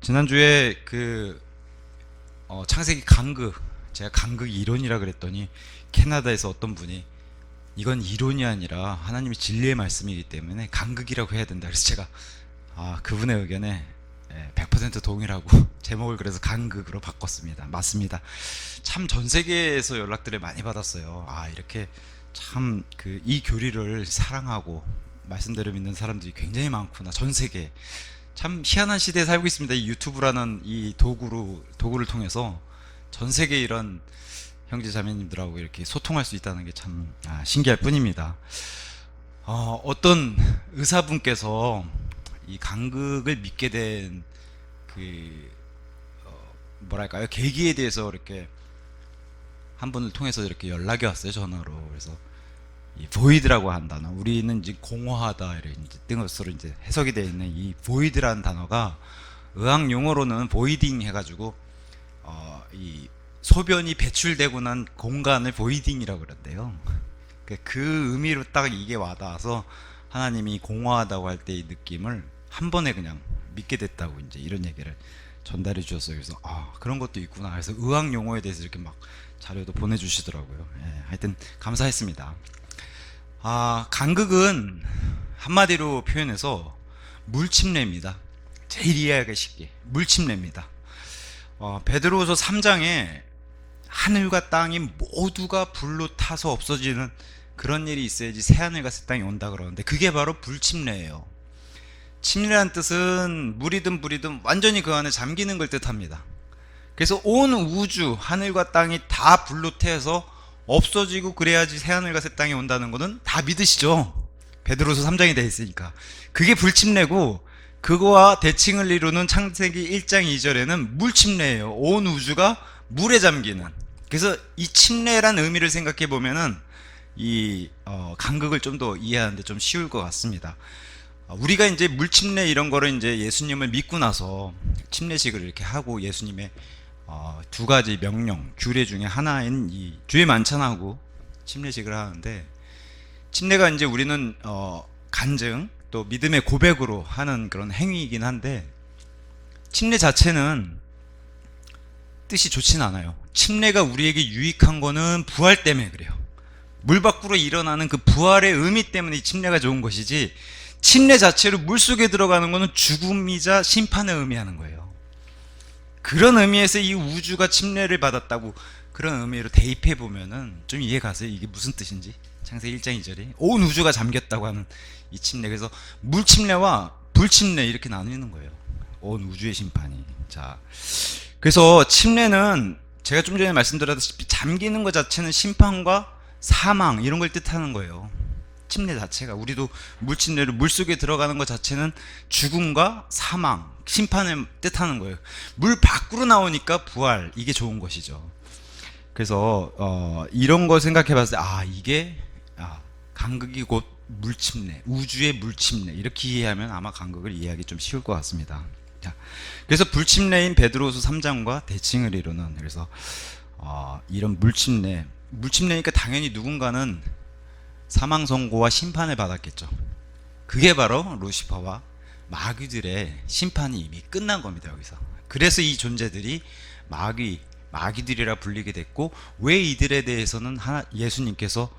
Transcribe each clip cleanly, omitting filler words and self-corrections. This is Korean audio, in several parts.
지난주에 창세기 간극, 제가 간극 이론이라 그랬더니 캐나다에서 어떤 분이 이건 이론이 아니라 하나님의 진리의 말씀이기 때문에 간극이라고 해야 된다. 그래서 제가 그분의 의견에 100% 동의라고 제목을 그래서 간극으로 바꿨습니다. 맞습니다. 참 전 세계에서 연락들을 많이 받았어요. 이렇게 참 이 교리를 사랑하고 말씀대로 믿는 사람들이 굉장히 많구나. 전 세계 참 희한한 시대에 살고 있습니다. 이 유튜브라는 이 도구를 통해서 전 세계 이런 형제 자매님들하고 이렇게 소통할 수 있다는 게 참 신기할 뿐입니다. 어떤 의사분께서 이 간극을 믿게 된 뭐랄까요, 계기에 대해서 이렇게 한 분을 통해서 이렇게 연락이 왔어요, 전화로. 그래서 이 void라고 한 단어, 우리는 이제 공허하다 이런 뜻으로 이제 해석이 되어 있는 이 void라는 단어가 의학 용어로는 voiding 해가지고 이 소변이 배출되고 난 공간을 voiding이라고 그런대요. 그 의미로 딱 이게 와닿아서 하나님이 공허하다고 할 때 이 느낌을 한 번에 그냥 믿게 됐다고 이제 이런 얘기를 전달해 주셨어요. 그래서 그런 것도 있구나. 그래서 의학 용어에 대해서 이렇게 막 자료도 보내주시더라고요. 하여튼 감사했습니다. 간극은 한마디로 표현해서 물침례입니다. 제일 이해하기 쉽게 물침례입니다. 베드로후서 3장에 하늘과 땅이 모두가 불로 타서 없어지는 그런 일이 있어야지 새하늘과 새 땅이 온다 그러는데, 그게 바로 불침례예요. 침례란 뜻은 물이든 불이든 완전히 그 안에 잠기는 걸 뜻합니다. 그래서 온 우주, 하늘과 땅이 다 불로 태워서 없어지고 그래야지 새하늘과 새 땅이 온다는 거는 다 믿으시죠? 베드로서 3장이 되어 있으니까. 그게 불침례고, 그거와 대칭을 이루는 창세기 1장 2절에는 물침례예요. 온 우주가 물에 잠기는. 그래서 이 침례란 의미를 생각해 보면은 이 간극을 좀 더 이해하는데 좀 쉬울 것 같습니다. 우리가 이제 물침례 이런 거를 이제 예수님을 믿고 나서 침례식을 이렇게 하고 예수님의 두 가지 명령, 규례 중에 하나인 이 주의 만찬하고 침례식을 하는데, 침례가 이제 우리는 간증 또 믿음의 고백으로 하는 그런 행위이긴 한데, 침례 자체는 뜻이 좋진 않아요. 침례가 우리에게 유익한 거는 부활 때문에 그래요. 물 밖으로 일어나는 그 부활의 의미 때문에 이 침례가 좋은 것이지, 침례 자체로 물속에 들어가는 거는 죽음이자 심판을 의미하는 거예요. 그런 의미에서 이 우주가 침례를 받았다고 그런 의미로 대입해 보면은 좀 이해 가세요? 이게 무슨 뜻인지? 창세기 1장 2절에 온 우주가 잠겼다고 하는 이 침례. 그래서 물침례와 불침례 이렇게 나누는 거예요. 온 우주의 심판이. 자, 그래서 침례는 제가 좀 전에 말씀드렸다시피 잠기는 것 자체는 심판과 사망 이런 걸 뜻하는 거예요. 침례 자체가. 우리도 물침례로 물속에 들어가는 것 자체는 죽음과 사망, 심판을 뜻하는 거예요. 물 밖으로 나오니까 부활, 이게 좋은 것이죠. 그래서 이런 거 생각해 봤을 때 이게 간극이 곧 물침례, 우주의 물침례, 이렇게 이해하면 아마 간극을 이해하기 좀 쉬울 것 같습니다. 자, 그래서 불침례인 베드로후서 3장과 대칭을 이루는, 그래서 이런 물침례니까 당연히 누군가는 사망 선고와 심판을 받았겠죠. 그게 바로 루시퍼와 마귀들의 심판이 이미 끝난 겁니다, 여기서. 그래서 이 존재들이 마귀들이라 불리게 됐고, 왜 이들에 대해서는 예수님께서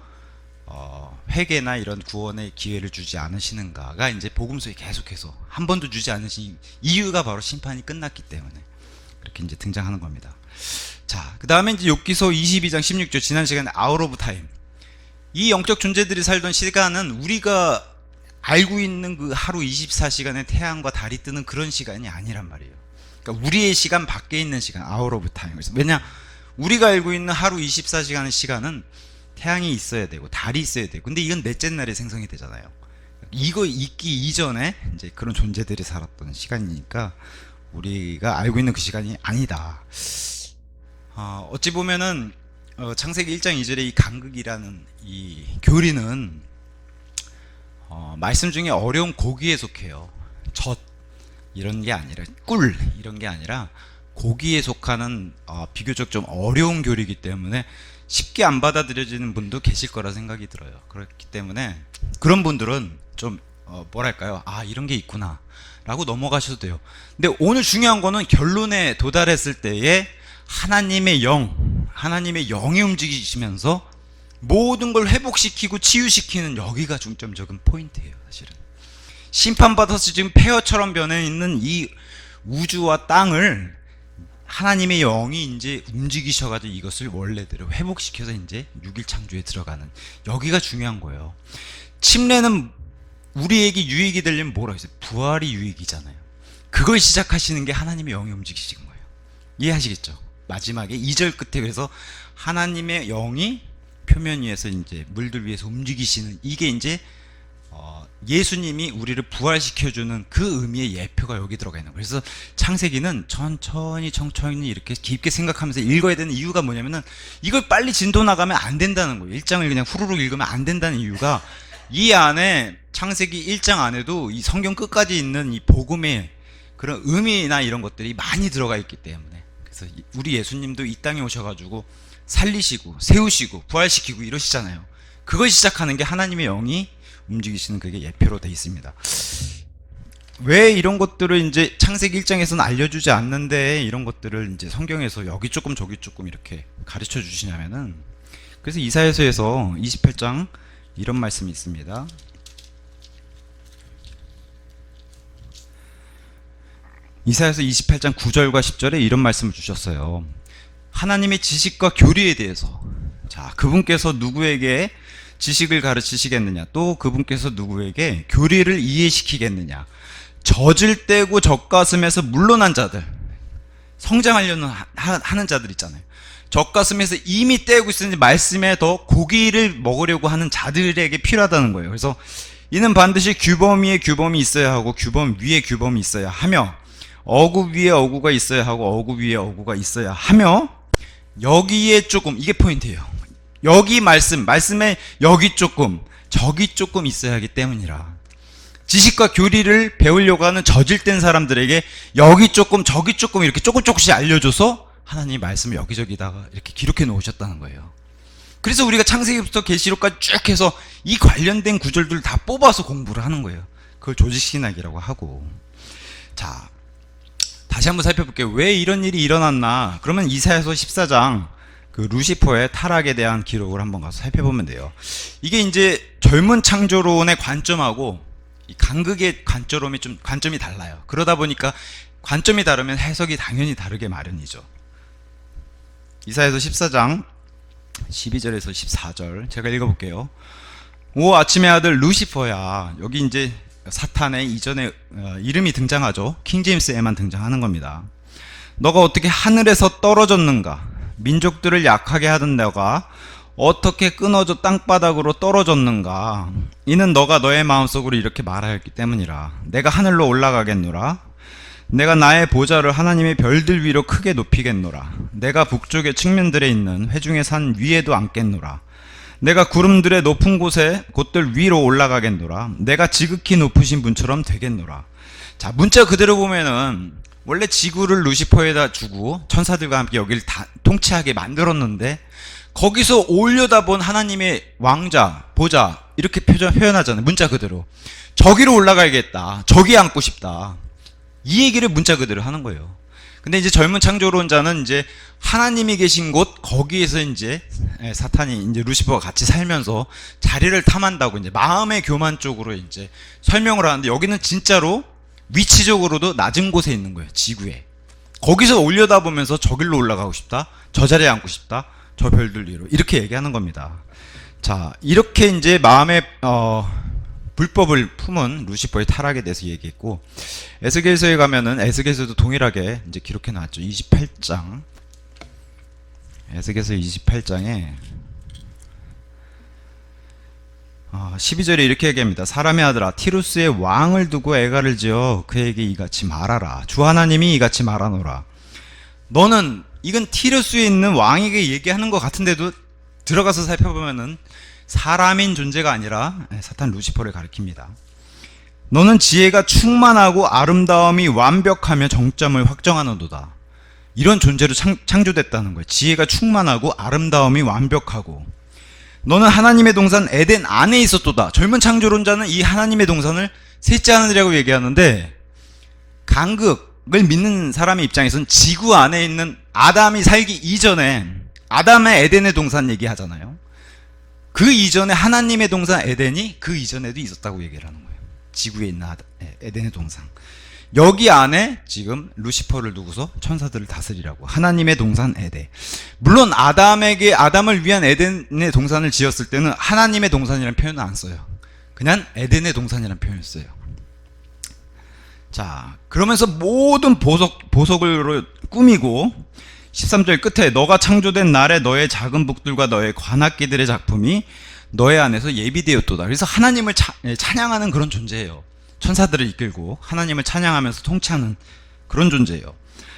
회개나 이런 구원의 기회를 주지 않으시는가가 이제 복음서에 계속해서 한 번도 주지 않으신 이유가 바로 심판이 끝났기 때문에 그렇게 이제 등장하는 겁니다. 자, 그 다음에 이제 욥기서 22장 16절, 지난 시간에 아웃 오브 타임. 이 영적 존재들이 살던 시간은 우리가 알고 있는 그 하루 24시간의 태양과 달이 뜨는 그런 시간이 아니란 말이에요. 그러니까 우리의 시간 밖에 있는 시간, 아웃 오브 타임. 그래서 왜냐, 우리가 알고 있는 하루 24시간의 시간은 태양이 있어야 되고 달이 있어야 되고, 근데 이건 넷째 날에 생성이 되잖아요. 이거 있기 이전에 이제 그런 존재들이 살았던 시간이니까 우리가 알고 있는 그 시간이 아니다. 어찌 보면은 창세기 1장 2절의 이 간극이라는 이 교리는 말씀 중에 어려운 고기에 속해요. 젖 이런 게 아니라, 꿀 이런 게 아니라 고기에 속하는 비교적 좀 어려운 교리이기 때문에 쉽게 안 받아들여지는 분도 계실 거라 생각이 들어요. 그렇기 때문에 그런 분들은 좀 뭐랄까요, 이런 게 있구나 라고 넘어가셔도 돼요. 근데 오늘 중요한 거는 결론에 도달했을 때에 하나님의 영이 움직이시면서 모든 걸 회복시키고 치유시키는 여기가 중점적인 포인트예요. 사실은 심판받아서 지금 폐허처럼 변해 있는 이 우주와 땅을 하나님의 영이 이제 움직이셔가지고 이것을 원래대로 회복시켜서 이제 6일 창조에 들어가는 여기가 중요한 거예요. 침례는 우리에게 유익이 되려면 뭐라고 했어요? 부활이 유익이잖아요. 그걸 시작하시는 게 하나님의 영이 움직이시는 거예요. 이해하시겠죠? 마지막에 2절 끝에 그래서 하나님의 영이 표면 위에서 이제 물들 위에서 움직이시는 이게 이제 예수님이 우리를 부활시켜주는 그 의미의 예표가 여기 들어가 있는 거예요. 그래서 창세기는 천천히 이렇게 깊게 생각하면서 읽어야 되는 이유가 뭐냐면은 이걸 빨리 진도 나가면 안 된다는 거예요. 1장을 그냥 후루룩 읽으면 안 된다는 이유가 이 안에 창세기 1장 안에도 이 성경 끝까지 있는 이 복음의 그런 의미나 이런 것들이 많이 들어가 있기 때문에 그래서 우리 예수님도 이 땅에 오셔가지고 살리시고 세우시고 부활시키고 이러시잖아요. 그걸 시작하는 게 하나님의 영이 움직이시는 그게 예표로 되어 있습니다. 왜 이런 것들을 이제 창세기 1장에서는 알려주지 않는데 이런 것들을 이제 성경에서 여기 조금 저기 조금 이렇게 가르쳐 주시냐면은 그래서 이사야서에서 28장 이런 말씀이 있습니다. 이사야서 28장 9절과 10절에 이런 말씀을 주셨어요. 하나님의 지식과 교리에 대해서 자 그분께서 누구에게 지식을 가르치시겠느냐 또 그분께서 누구에게 교리를 이해시키겠느냐 젖을 떼고 젖가슴에서 물러난 자들 성장하려는 하는 자들 있잖아요. 젖가슴에서 이미 떼고 있으니 말씀에 더 고기를 먹으려고 하는 자들에게 필요하다는 거예요. 그래서 이는 반드시 규범 위에 규범이 있어야 하고 규범 위에 규범이 있어야 하며 어구 위에 어구가 있어야 하고 어구 위에 어구가 있어야 하며 여기에 조금 이게 포인트예요. 여기 말씀에 여기 조금 저기 조금 있어야 하기 때문이라 지식과 교리를 배우려고 하는 저질된 사람들에게 여기 조금 저기 조금 이렇게 조금씩 알려줘서 하나님의 말씀을 여기저기다가 이렇게 기록해 놓으셨다는 거예요. 그래서 우리가 창세기부터 계시록까지 쭉 해서 이 관련된 구절들을 다 뽑아서 공부를 하는 거예요. 그걸 조직신학이라고 하고 자 다시 한번 살펴볼게요. 왜 이런 일이 일어났나? 그러면 이사야서 14장 그 루시퍼의 타락에 대한 기록을 한번 가서 살펴보면 돼요. 이게 이제 젊은 창조론의 관점하고 이 간극의 관점이 달라요. 그러다 보니까 관점이 다르면 해석이 당연히 다르게 마련이죠. 이사야서 14장 12절에서 14절 제가 읽어볼게요. 오 아침의 아들 루시퍼야. 여기 이제 사탄의 이전에 이름이 등장하죠. 킹제임스에만 등장하는 겁니다. 너가 어떻게 하늘에서 떨어졌는가? 민족들을 약하게 하던 너가 어떻게 끊어져 땅바닥으로 떨어졌는가? 이는 너가 너의 마음속으로 이렇게 말하였기 때문이라. 내가 하늘로 올라가겠노라. 내가 나의 보좌를 하나님의 별들 위로 크게 높이겠노라. 내가 북쪽의 측면들에 있는 회중의 산 위에도 앉겠노라. 내가 구름들의 높은 곳에 곳들 위로 올라가겠노라. 내가 지극히 높으신 분처럼 되겠노라. 자, 문자 그대로 보면은 원래 지구를 루시퍼에다 주고 천사들과 함께 여기를 다 통치하게 만들었는데 거기서 올려다본 하나님의 왕자, 보좌 이렇게 표현하잖아요. 문자 그대로. 저기로 올라가야겠다. 저기 앉고 싶다. 이 얘기를 문자 그대로 하는 거예요. 근데 이제 젊은 창조론자는 이제 하나님이 계신 곳 거기에서 이제 사탄이 이제 루시퍼와 같이 살면서 자리를 탐한다고 이제 마음의 교만 쪽으로 이제 설명을 하는데 여기는 진짜로 위치적으로도 낮은 곳에 있는 거예요. 지구에. 거기서 올려다보면서 저길로 올라가고 싶다. 저 자리에 앉고 싶다. 저 별들 위로. 이렇게 얘기하는 겁니다. 자, 이렇게 이제 마음의 불법을 품은 루시퍼의 타락에 대해서 얘기했고 에스겔서에 가면은 에스겔서도 동일하게 이제 기록해 놨죠. 28장. 에스겔서 28장에 12절에 이렇게 얘기합니다. 사람의 아들아 티루스의 왕을 두고 애가를 지어 그에게 이같이 말하라. 주 하나님이 이같이 말하노라. 너는 이건 티루스에 있는 왕에게 얘기하는 것 같은데도 들어가서 살펴보면은 사람인 존재가 아니라 사탄 루시퍼를 가리킵니다. 너는 지혜가 충만하고 아름다움이 완벽하며 정점을 확정하는도다. 이런 존재로 창조됐다는 거예요. 지혜가 충만하고 아름다움이 완벽하고 너는 하나님의 동산 에덴 안에 있었도다. 젊은 창조론자는 이 하나님의 동산을 셋째 하늘이라고 얘기하는데 간극을 믿는 사람의 입장에서는 지구 안에 있는 아담이 살기 이전에 아담의 에덴의 동산 얘기하잖아요. 그 이전에 하나님의 동산 에덴이 그 이전에도 있었다고 얘기를 하는 거예요. 지구에 있는 에덴의 동산. 여기 안에 지금 루시퍼를 두고서 천사들을 다스리라고. 하나님의 동산 에덴. 물론 아담을 위한 에덴의 동산을 지었을 때는 하나님의 동산이라는 표현은 안 써요. 그냥 에덴의 동산이라는 표현을 써요. 자, 그러면서 모든 보석을 꾸미고 13절 끝에 너가 창조된 날에 너의 작은 북들과 너의 관악기들의 작품이 너의 안에서 예비되었도다. 그래서 하나님을 찬양하는 그런 존재예요. 천사들을 이끌고 하나님을 찬양하면서 통치하는 그런 존재예요.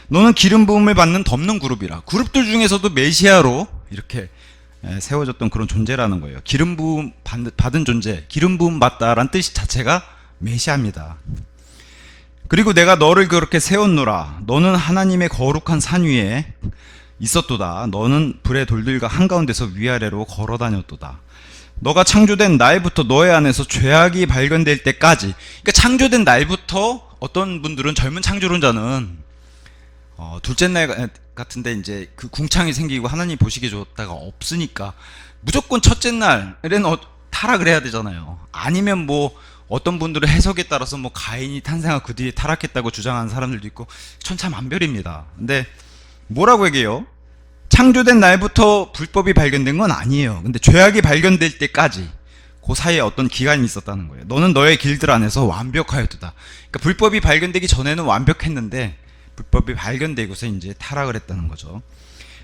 너는 기름 부음을 받는 덮는 그룹이라. 그룹들 중에서도 메시아로 이렇게 세워졌던 그런 존재라는 거예요. 기름 부음 받은 존재, 기름 부음 받다라는 뜻 자체가 메시아입니다. 그리고 내가 너를 그렇게 세웠노라. 너는 하나님의 거룩한 산 위에 있었도다. 너는 불의 돌들과 한가운데서 위아래로 걸어 다녔도다. 너가 창조된 날부터 너의 안에서 죄악이 발견될 때까지. 그러니까 창조된 날부터 어떤 분들은 젊은 창조론자는 둘째 날 같은데 이제 그 궁창이 생기고 하나님 보시기에 좋다가 없으니까 무조건 첫째 날에는 타락을 해야 되잖아요. 아니면 뭐 어떤 분들은 해석에 따라서 뭐 가인이 탄생하고 그 뒤에 타락했다고 주장하는 사람들도 있고 천차만별입니다. 근데 뭐라고 얘기해요? 창조된 날부터 불법이 발견된 건 아니에요. 근데 죄악이 발견될 때까지 그 사이에 어떤 기간이 있었다는 거예요. 너는 너의 길들 안에서 완벽하였도다. 그러니까 불법이 발견되기 전에는 완벽했는데 불법이 발견되고서 이제 타락을 했다는 거죠.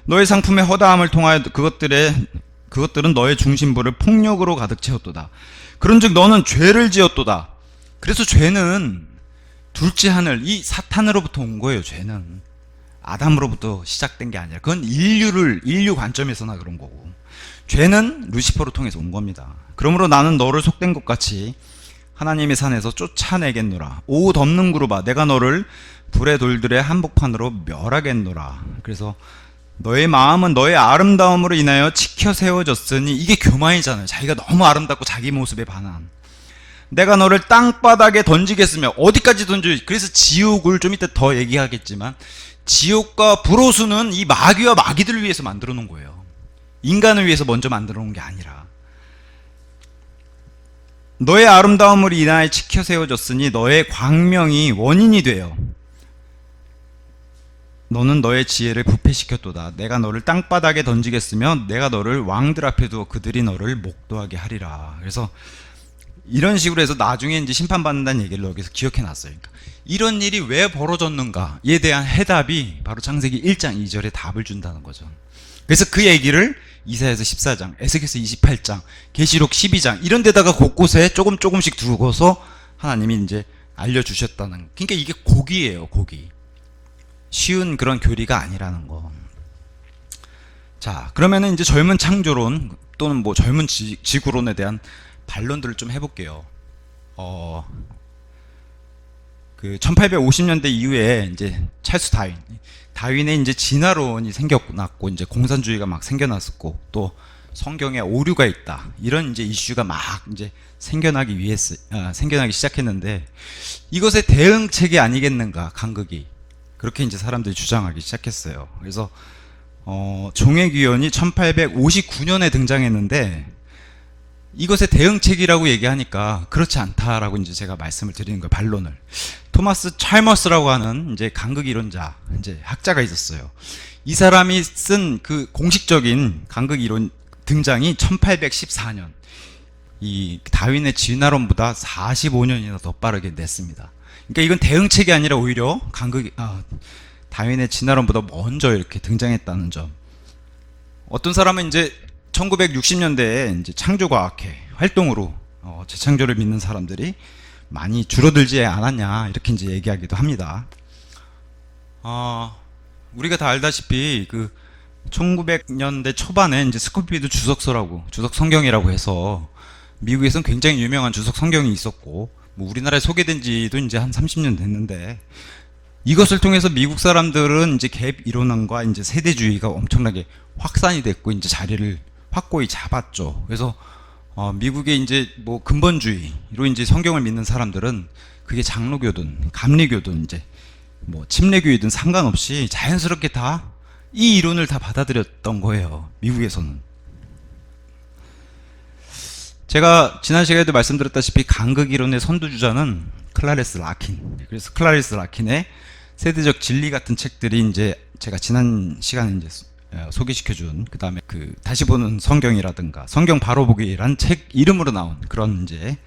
너의 상품의 허다함을 통하여 그것들은 너의 중심부를 폭력으로 가득 채웠도다. 그런즉 너는 죄를 지었도다. 그래서 죄는 둘째 하늘, 이 사탄으로부터 온 거예요. 죄는 아담으로부터 시작된 게 아니라 그건 인류 관점에서나 그런 거고, 죄는 루시퍼를 통해서 온 겁니다. 그러므로 나는 너를 속된 것 같이 하나님의 산에서 쫓아내겠노라. 오 덮는 그룹아, 내가 너를 불의 돌들의 한복판으로 멸하겠노라. 그래서 너의 마음은 너의 아름다움으로 인하여 치켜 세워졌으니, 이게 교만이잖아요. 자기가 너무 아름답고 자기 모습에 반한. 내가 너를 땅바닥에 던지겠으며. 어디까지 던져? 그래서 지옥을 좀 이따 더 얘기하겠지만 지옥과 불호수는 이 마귀와 마귀들을 위해서 만들어 놓은 거예요. 인간을 위해서 먼저 만들어 놓은 게 아니라. 너의 아름다움으로 인하여 치켜 세워졌으니 너의 광명이 원인이 되어 너는 너의 지혜를 부패시켰도다. 내가 너를 땅바닥에 던지겠으며 내가 너를 왕들 앞에 두어 그들이 너를 목도하게 하리라. 그래서 이런 식으로 해서 나중에 이제 심판받는다는 얘기를 여기서 기억해 놨어요. 그러니까 이런 일이 왜 벌어졌는가에 대한 해답이 바로 창세기 1장 2절에 답을 준다는 거죠. 그래서 그 얘기를 이사야서 14장, 에스겔서 28장, 계시록 12장 이런 데다가 곳곳에 조금씩 두고서 하나님이 이제 알려주셨다는. 그러니까 이게 고기예요, 고기. 쉬운 그런 교리가 아니라는 거. 자, 그러면은 이제 젊은 창조론 또는 뭐 젊은 지구론에 대한 반론들을 좀 해볼게요. 그 1850년대 이후에 이제 찰스 다윈의 이제 진화론이 생겨났고, 이제 공산주의가 막 생겨났었고, 또 성경에 오류가 있다, 이런 이제 이슈가 막 이제 생겨나기 시작했는데, 이것의 대응책이 아니겠는가, 간극이. 그렇게 이제 사람들이 주장하기 시작했어요. 그래서 종회귀원이 1859년에 등장했는데, 이것의 대응책이라고 얘기하니까 그렇지 않다라고 이제 제가 말씀을 드리는 거예요, 반론을. 토마스 찰머스라고 하는 이제 간극 이론자, 이제 학자가 있었어요. 이 사람이 쓴 그 공식적인 간극 이론 등장이 1814년. 이 다윈의 진화론보다 45년이나 더 빠르게 냈습니다. 그러니까 이건 대응책이 아니라 오히려 다윈의 진화론보다 먼저 이렇게 등장했다는 점. 어떤 사람은 이제 1960년대에 이제 창조과학회 활동으로 재창조를 믿는 사람들이 많이 줄어들지 않았냐, 이렇게 이제 얘기하기도 합니다. 우리가 다 알다시피 그 1900년대 초반에 이제 스코필드 주석 성경이라고 해서 미국에서는 굉장히 유명한 주석 성경이 있었고, 뭐 우리나라에 소개된 지도 이제 한 30년 됐는데, 이것을 통해서 미국 사람들은 이제 갭 이론과 이제 세대주의가 엄청나게 확산이 됐고 이제 자리를 확고히 잡았죠. 그래서 미국의 이제 뭐 근본주의로 이제 성경을 믿는 사람들은 그게 장로교든 감리교든 이제 뭐 침례교회든 상관없이 자연스럽게 다 이 이론을 다 받아들였던 거예요. 미국에서는. 제가 지난 시간에도 말씀드렸다시피 간극 이론의 선두주자는 클라리스 라킨. 그래서 클라리스 라킨의 세대적 진리 같은 책들이 이제 제가 지난 시간에 이제 소개시켜준, 그 다음에 그 다시 보는 성경이라든가 성경 바로 보기란 책 이름으로 나온 그런 이제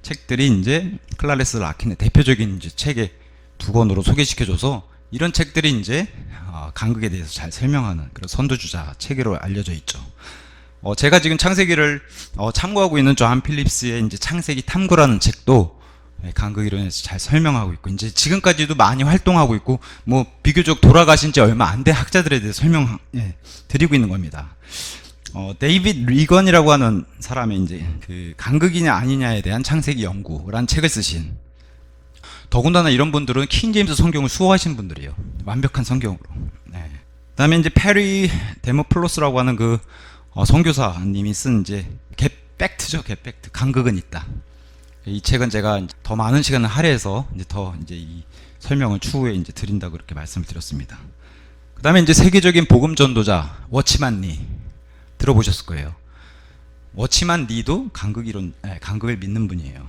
책들이 이제 클라리스 라킨의 대표적인 이제 책의 두 권으로 소개시켜줘서 이런 책들이 이제 간극에 대해서 잘 설명하는 그런 선두주자 책으로 알려져 있죠. 제가 지금 창세기를 참고하고 있는 존 필립스의 이제 창세기 탐구라는 책도 간극 이론에서 잘 설명하고 있고, 이제 지금까지도 많이 활동하고 있고, 뭐 비교적 돌아가신 지 얼마 안 된 학자들에 대해 설명 드리고 있는 겁니다. 데이빗 리건이라고 하는 사람의 이제 그 간극이냐 아니냐에 대한 창세기 연구라는 책을 쓰신, 더군다나 이런 분들은 킹제임스 성경을 수호하신 분들이에요. 완벽한 성경으로. 네. 그다음에 이제 페리 데모플로스라고 하는 그 선교사님이 쓴 이제 겟팩트죠. 겟팩트. 간극은 있다. 이 책은 제가 더 많은 시간을 할애해서 이제 더 이제 이 설명을 추후에 이제 드린다고 이렇게 말씀을 드렸습니다. 그다음에 이제 세계적인 복음 전도자 워치만 리 들어보셨을 거예요. 워치만 리도 간극 이론, 간극을 믿는 분이에요.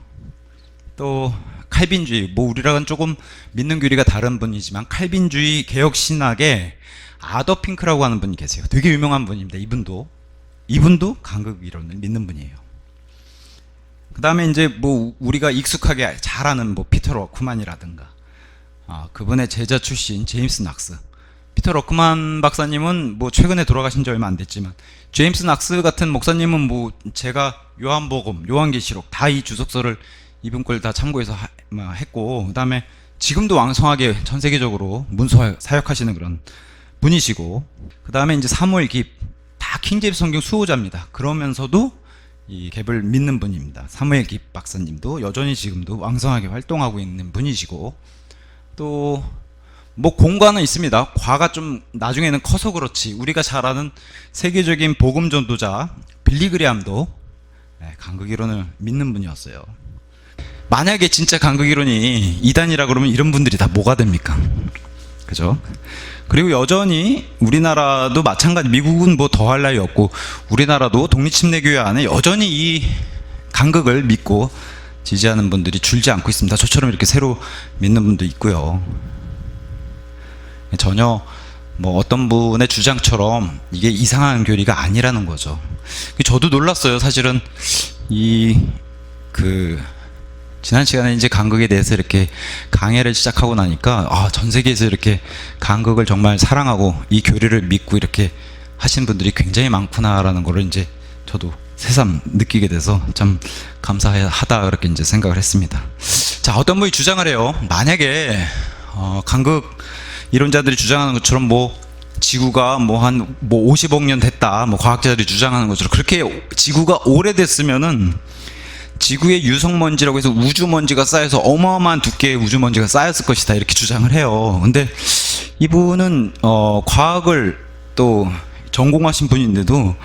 또 칼빈주의, 뭐 우리랑은 조금 믿는 교리가 다른 분이지만 칼빈주의 개혁 신학의 아더 핑크라고 하는 분이 계세요. 되게 유명한 분입니다. 이분도 간극 이론을 믿는 분이에요. 그 다음에 이제 뭐 우리가 익숙하게 잘 아는 뭐 피터 러크만이라든가, 그분의 제자 출신 제임스 낙스. 피터 러크만 박사님은 뭐 최근에 돌아가신 지 얼마 안 됐지만, 제임스 낙스 같은 목사님은 뭐 제가 요한복음, 요한계시록 다 이 주석서를 이분 걸 다 참고해서 했고, 그 다음에 지금도 왕성하게 전 세계적으로 문서 사역하시는 그런 분이시고, 그 다음에 이제 사무엘 깁, 다 킹제임스 성경 수호자입니다. 그러면서도 이 갭을 믿는 분입니다. 사무엘 깁 박사님도 여전히 지금도 왕성하게 활동하고 있는 분이시고, 또 뭐 공과는 있습니다. 과가 좀 나중에는 커서 그렇지, 우리가 잘 아는 세계적인 복음 전도자 빌리 그레함도 간극 이론을 믿는 분이었어요. 만약에 진짜 간극 이론이 이단이라 그러면 이런 분들이 다 뭐가 됩니까? 그죠? 그리고 여전히 우리나라도 마찬가지, 미국은 뭐 더할 나위 없고 우리나라도 독립침례교회 안에 여전히 이 간극을 믿고 지지하는 분들이 줄지 않고 있습니다. 저처럼 이렇게 새로 믿는 분도 있고요. 전혀 뭐 어떤 분의 주장처럼 이게 이상한 교리가 아니라는 거죠. 저도 놀랐어요. 사실은 지난 시간에 이제 간극에 대해서 이렇게 강해를 시작하고 나니까 전 세계에서 이렇게 간극을 정말 사랑하고 이 교리를 믿고 이렇게 하신 분들이 굉장히 많구나라는 거를 이제 저도 새삼 느끼게 돼서 참 감사하다 그렇게 이제 생각을 했습니다. 자, 어떤 분이 주장을 해요. 만약에 간극 이론자들이 주장하는 것처럼 뭐 지구가 뭐 50억 년 됐다, 뭐 과학자들이 주장하는 것처럼 그렇게 지구가 오래됐으면은 지구의 유성먼지라고 해서 우주먼지가 쌓여서 어마어마한 두께의 우주먼지가 쌓였을 것이다, 이렇게 주장을 해요. 근데 이분은 과학을 또 전공하신 분인데도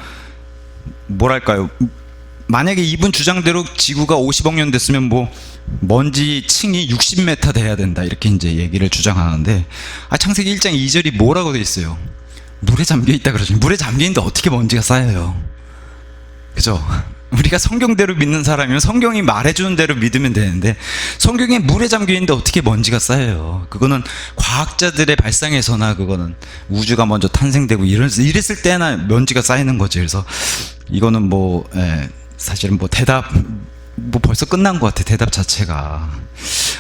뭐랄까요, 만약에 이분 주장대로 지구가 50억 년 됐으면 뭐 먼지 층이 60m 돼야 된다, 이렇게 이제 얘기를 주장하는데, 창세기 1장 2절이 뭐라고 돼 있어요? 물에 잠겨 있다 그러죠. 물에 잠겨 있는데 어떻게 먼지가 쌓여요? 그죠? 우리가 성경대로 믿는 사람이면 성경이 말해주는 대로 믿으면 되는데, 성경에 물에 잠겨 있는데 어떻게 먼지가 쌓여요? 그거는 과학자들의 발상에서나 그거는 우주가 먼저 탄생되고 이랬을 때나 먼지가 쌓이는 거지. 그래서 이거는 사실은 대답 벌써 끝난 것 같아, 대답 자체가.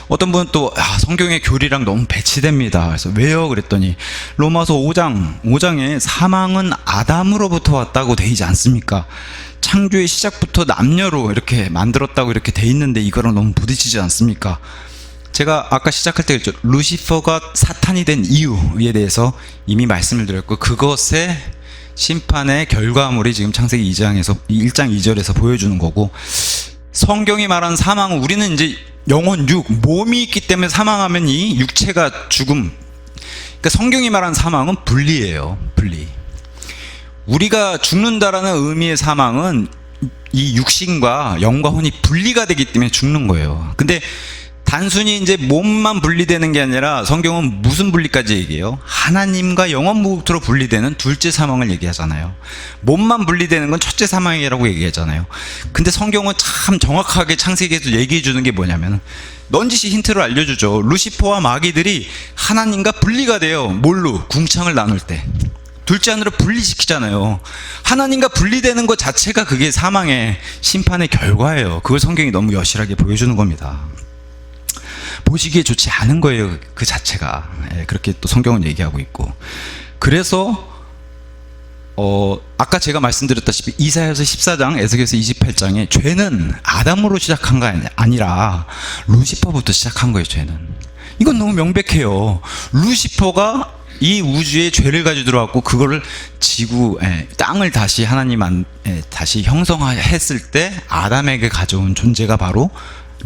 어떤 분은 또 성경의 교리랑 너무 배치됩니다. 그래서 왜요? 그랬더니 로마서 5장에 사망은 아담으로부터 왔다고 돼 있지 않습니까? 창조의 시작부터 남녀로 이렇게 만들었다고 이렇게 돼 있는데 이거랑 너무 부딪히지 않습니까? 제가 아까 시작할 때 그랬죠. 루시퍼가 사탄이 된 이유에 대해서 이미 말씀을 드렸고, 그것의 심판의 결과물이 지금 창세기 2장에서 1장 2절에서 보여주는 거고, 성경이 말하는 사망은 우리는 이제 영혼 몸이 있기 때문에 사망하면 이 육체가 죽음. 그러니까 성경이 말하는 사망은 분리예요. 분리. 우리가 죽는다라는 의미의 사망은 이 육신과 영과 혼이 분리가 되기 때문에 죽는 거예요. 근데 단순히 이제 몸만 분리되는 게 아니라 성경은 무슨 분리까지 얘기해요? 하나님과 영원 무국토로 분리되는 둘째 사망을 얘기하잖아요. 몸만 분리되는 건 첫째 사망이라고 얘기하잖아요. 근데 성경은 참 정확하게 창세기에서 얘기해 주는 게 뭐냐면 넌지시 힌트를 알려주죠. 루시퍼와 마귀들이 하나님과 분리가 돼요. 뭘로? 궁창을 나눌 때. 둘째 하늘을 분리시키잖아요. 하나님과 분리되는 것 자체가 그게 사망의 심판의 결과예요. 그걸 성경이 너무 여실하게 보여주는 겁니다. 보시기에 좋지 않은 거예요, 그 자체가. 그렇게 또 성경은 얘기하고 있고. 그래서 아까 제가 말씀드렸다시피 이사야서 14장, 에스겔서 28장에 죄는 아담으로 시작한 거 아니라 루시퍼부터 시작한 거예요. 죄는. 이건 너무 명백해요. 루시퍼가 이 우주에 죄를 가지고 들어왔고 그거를 땅을 다시 다시 형성했을 때 아담에게 가져온 존재가 바로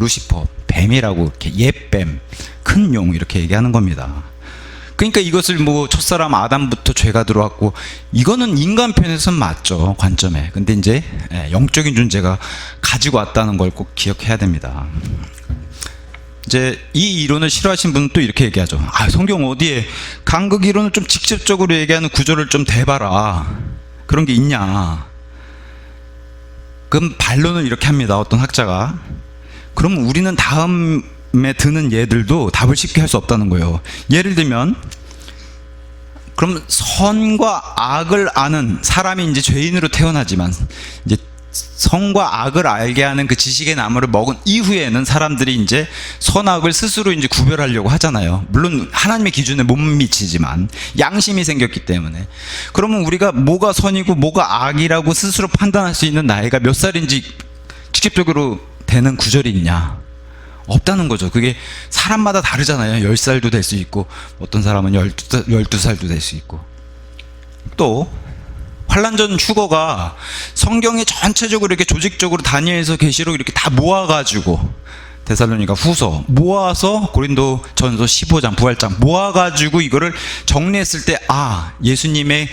루시퍼, 뱀이라고, 이렇게 옛뱀, 큰 용 이렇게 얘기하는 겁니다. 그러니까 이것을 뭐 첫사람 아담부터 죄가 들어왔고, 이거는 인간 편에서는 맞죠, 관점에. 근데 이제 영적인 존재가 가지고 왔다는 걸 꼭 기억해야 됩니다. 이제 이 이론을 싫어하시는 분은 또 이렇게 얘기하죠. 성경 어디에 간극 이론을 좀 직접적으로 얘기하는 구조를 좀 대봐라. 그런 게 있냐. 그럼 반론을 이렇게 합니다. 어떤 학자가. 그럼 우리는 다음에 드는 예들도 답을 쉽게 할 수 없다는 거예요. 예를 들면, 그럼 선과 악을 아는 사람이 이제 죄인으로 태어나지만 이제 선과 악을 알게 하는 그 지식의 나무를 먹은 이후에는 사람들이 이제 선악을 스스로 이제 구별하려고 하잖아요. 물론 하나님의 기준에 못 미치지만 양심이 생겼기 때문에. 그러면 우리가 뭐가 선이고 뭐가 악이라고 스스로 판단할 수 있는 나이가 몇 살인지 직접적으로 되는 구절이 있냐? 없다는 거죠. 그게 사람마다 다르잖아요. 10살도 될 수 있고 어떤 사람은 12살도 될 수 있고. 또 환란전 휴거가 성경에 전체적으로 이렇게 조직적으로 다니엘서 계시록 이렇게 다 모아가지고 데살로니가 후서 모아서 고린도 전서 15장 부활장 모아가지고 이거를 정리했을 때 예수님의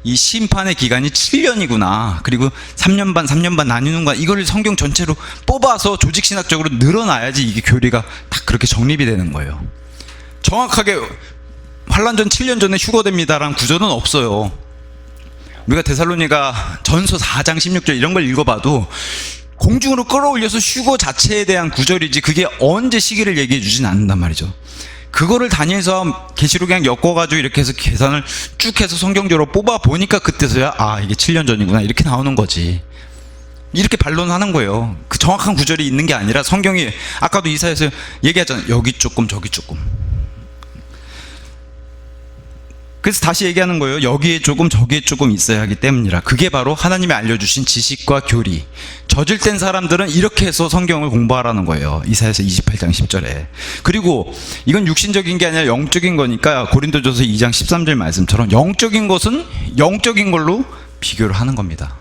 이 심판의 기간이 7년이구나. 그리고 3년 반 나뉘는구나. 이걸 성경 전체로 뽑아서 조직신학적으로 늘어나야지 이게 교리가 딱 그렇게 정립이 되는 거예요. 정확하게 환란전 7년 전에 휴거됩니다라는 구절은 없어요. 우리가 데살로니가 전서 4장 16절 이런 걸 읽어봐도 공중으로 끌어올려서 휴거 자체에 대한 구절이지 그게 언제 시기를 얘기해 주진 않는단 말이죠. 그거를 다니엘서 계시록 그냥 엮어가지고 이렇게 해서 계산을 쭉 해서 성경적으로 뽑아 보니까 그때서야 이게 7년 전이구나 이렇게 나오는 거지. 이렇게 반론하는 거예요. 그 정확한 구절이 있는 게 아니라 성경이 아까도 이사야서 얘기하잖아요. 여기 조금 저기 조금. 그래서 다시 얘기하는 거예요. 여기에 조금 저기에 조금 있어야 하기 때문이라. 그게 바로 하나님이 알려주신 지식과 교리. 저질된 사람들은 이렇게 해서 성경을 공부하라는 거예요. 이사야서 28장 10절에. 그리고 이건 육신적인 게 아니라 영적인 거니까 고린도전서 2장 13절 말씀처럼 영적인 것은 영적인 걸로 비교를 하는 겁니다.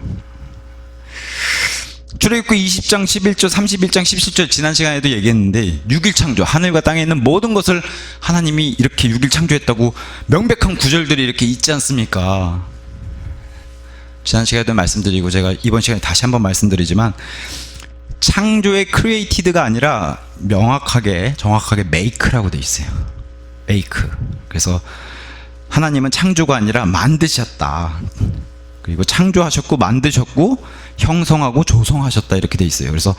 출애굽기 20장 11절 31장 17절 지난 시간에도 얘기했는데 6일 창조, 하늘과 땅에 있는 모든 것을 하나님이 이렇게 6일 창조했다고 명백한 구절들이 이렇게 있지 않습니까? 지난 시간에도 말씀드리고 제가 이번 시간에 다시 한번 말씀드리지만 창조의 크리에이티드가 아니라 정확하게 메이크라고 돼 있어요. 메이크. 그래서 하나님은 창조가 아니라 만드셨다. 그리고 창조하셨고 만드셨고 형성하고 조성하셨다 이렇게 돼 있어요. 그래서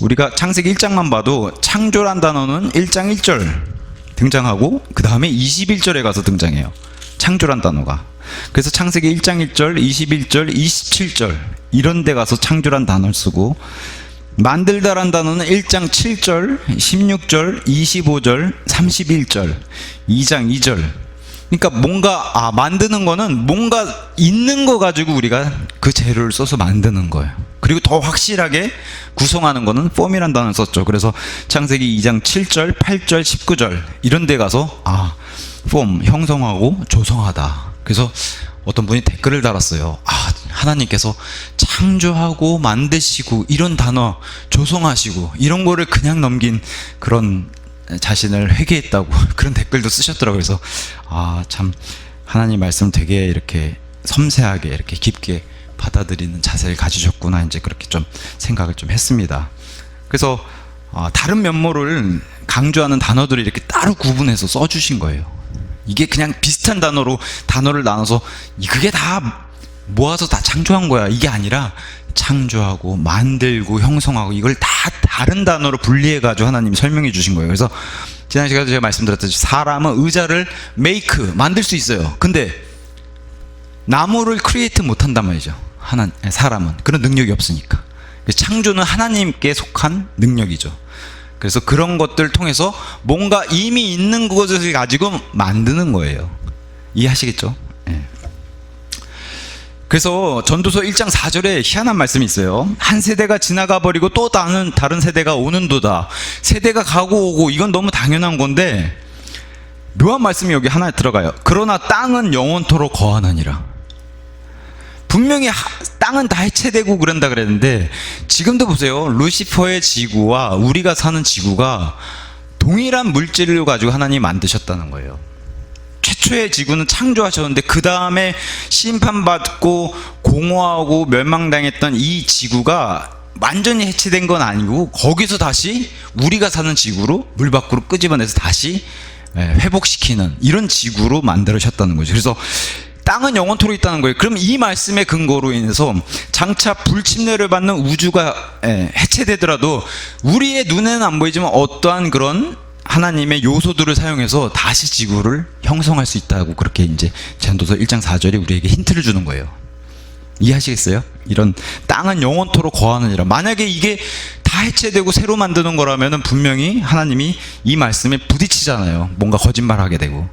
우리가 창세기 1장만 봐도 창조란 단어는 1장 1절 등장하고 그 다음에 21절에 가서 등장해요. 창조란 단어가. 그래서 창세기 1장 1절, 21절, 27절 이런 데 가서 창조란 단어를 쓰고 만들다란 단어는 1장 7절, 16절, 25절, 31절, 2장 2절. 그러니까 뭔가 만드는 거는 뭔가 있는 거 가지고 우리가 그 재료를 써서 만드는 거예요. 그리고 더 확실하게 구성하는 거는 폼이란 단어를 썼죠. 그래서 창세기 2장 7절, 8절, 19절 이런 데 가서 폼, 형성하고 조성하다. 그래서 어떤 분이 댓글을 달았어요. 하나님께서 창조하고 만드시고 이런 단어 조성하시고 이런 거를 그냥 넘긴 그런 자신을 회개했다고 그런 댓글도 쓰셨더라고요. 그래서 참 하나님 말씀 되게 이렇게 섬세하게 이렇게 깊게 받아들이는 자세를 가지셨구나 이제 그렇게 좀 생각을 좀 했습니다. 그래서 다른 면모를 강조하는 단어들을 이렇게 따로 구분해서 써주신 거예요. 이게 그냥 비슷한 단어를 나눠서 그게 다 모아서 다 창조한 거야, 이게 아니라 창조하고 만들고 형성하고 이걸 다 다른 단어로 분리해가지고 하나님이 설명해 주신 거예요. 그래서 지난 시간에 제가 말씀드렸듯이 사람은 의자를 만들 수 있어요. 근데 나무를 크리에이트 못한단 말이죠. 사람은 그런 능력이 없으니까. 창조는 하나님께 속한 능력이죠. 그래서 그런 것들을 통해서 뭔가 이미 있는 것을 가지고 만드는 거예요. 이해하시겠죠? 네. 그래서 전도서 1장 4절에 희한한 말씀이 있어요. 한 세대가 지나가 버리고 또 다른 세대가 오는도다. 세대가 가고 오고 이건 너무 당연한 건데 묘한 말씀이 여기 하나 들어가요. 그러나 땅은 영원토록 거하느니라. 분명히 땅은 다 해체되고 그런다 그랬는데 지금도 보세요. 루시퍼의 지구와 우리가 사는 지구가 동일한 물질을 가지고 하나님이 만드셨다는 거예요. 최초의 지구는 창조하셨는데 그 다음에 심판받고 공허하고 멸망당했던 이 지구가 완전히 해체된 건 아니고 거기서 다시 우리가 사는 지구로 물 밖으로 끄집어내서 다시 회복시키는 이런 지구로 만들으셨다는 거죠. 그래서 땅은 영원토록 있다는 거예요. 그럼 이 말씀의 근거로 인해서 장차 불침례를 받는 우주가 해체되더라도 우리의 눈에는 안 보이지만 어떠한 그런 하나님의 요소들을 사용해서 다시 지구를 형성할 수 있다고 그렇게 이제 전도서 1장 4절이 우리에게 힌트를 주는 거예요. 이해하시겠어요? 이런 땅은 영원토록 거하느니라. 만약에 이게 다 해체되고 새로 만드는 거라면 분명히 하나님이 이 말씀에 부딪히잖아요. 뭔가 거짓말하게 되고.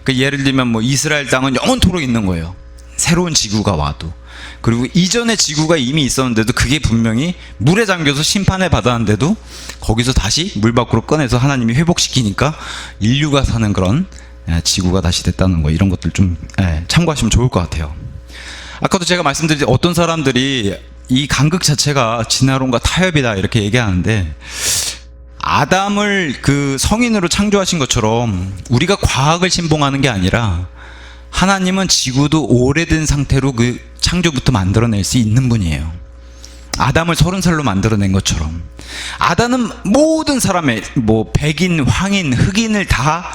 그러니까 예를 들면 뭐 이스라엘 땅은 영원토록 있는 거예요. 새로운 지구가 와도. 그리고 이전의 지구가 이미 있었는데도 그게 분명히 물에 잠겨서 심판을 받았는데도 거기서 다시 물 밖으로 꺼내서 하나님이 회복시키니까 인류가 사는 그런 지구가 다시 됐다는 거, 이런 것들 좀 참고하시면 좋을 것 같아요. 아까도 제가 말씀드린 어떤 사람들이 이 간극 자체가 진화론과 타협이다 이렇게 얘기하는데, 아담을 그 성인으로 창조하신 것처럼 우리가 과학을 신봉하는 게 아니라 하나님은 지구도 오래된 상태로 그 창조부터 만들어낼 수 있는 분이에요. 아담을 30살로 만들어낸 것처럼 아담은 모든 사람의 뭐 백인, 황인, 흑인을 다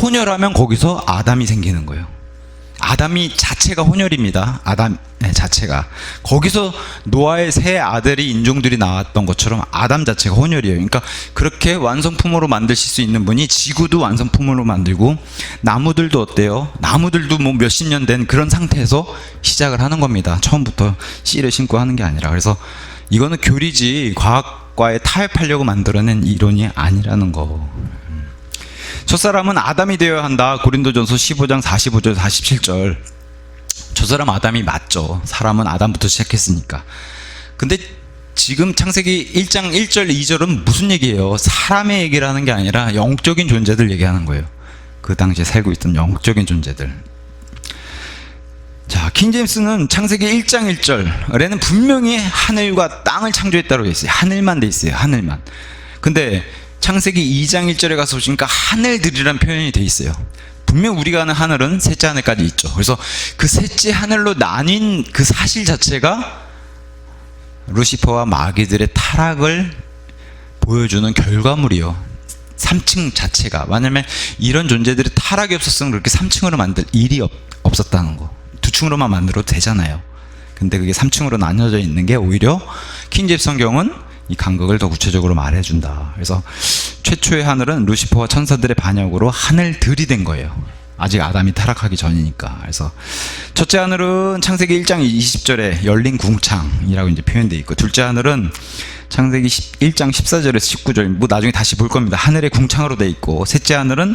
혼혈하면 거기서 아담이 생기는 거예요. 아담이 자체가 혼혈입니다. 아담 자체가. 거기서 노아의 세 아들이 인종들이 나왔던 것처럼 아담 자체가 혼혈이에요. 그러니까 그렇게 완성품으로 만드실 수 있는 분이 지구도 완성품으로 만들고, 나무들도 어때요? 나무들도 뭐 몇십 년 된 그런 상태에서 시작을 하는 겁니다. 처음부터 씨를 심고 하는 게 아니라. 그래서 이거는 교리지 과학과에 타협하려고 만들어낸 이론이 아니라는 거. 첫사람은 아담이 되어야 한다. 고린도전서 15장 45절 47절. 저 사람 아담이 맞죠. 사람은 아담부터 시작했으니까. 근데 지금 창세기 1장 1절 2절은 무슨 얘기예요? 사람의 얘기를 하는 게 아니라 영적인 존재들 얘기하는 거예요. 그 당시에 살고 있던 영적인 존재들. 자, 킹제임스는 창세기 1장 1절에는 분명히 하늘과 땅을 창조했다고 돼 있어요. 하늘만 돼 있어요. 하늘만. 근데 창세기 2장 1절에 가서 보시니까 하늘들이란 표현이 돼 있어요. 분명 우리가 아는 하늘은 셋째 하늘까지 있죠. 그래서 그 셋째 하늘로 나뉜 그 사실 자체가 루시퍼와 마귀들의 타락을 보여주는 결과물이요. 3층 자체가. 왜냐면 이런 존재들이 타락이 없었으면 그렇게 3층으로 만들 일이 없었다는 거. 2층으로만 만들어도 되잖아요. 근데 그게 3층으로 나뉘어져 있는 게 오히려 킹제임스 성경은 이 간극을 더 구체적으로 말해준다. 그래서 최초의 하늘은 루시퍼와 천사들의 반역으로 하늘들이 된 거예요. 아직 아담이 타락하기 전이니까. 그래서 첫째 하늘은 창세기 1장 20절에 열린 궁창이라고 이제 표현되어 있고, 둘째 하늘은 창세기 1장 14절에서 19절, 뭐 나중에 다시 볼 겁니다. 하늘의 궁창으로 되어 있고, 셋째 하늘은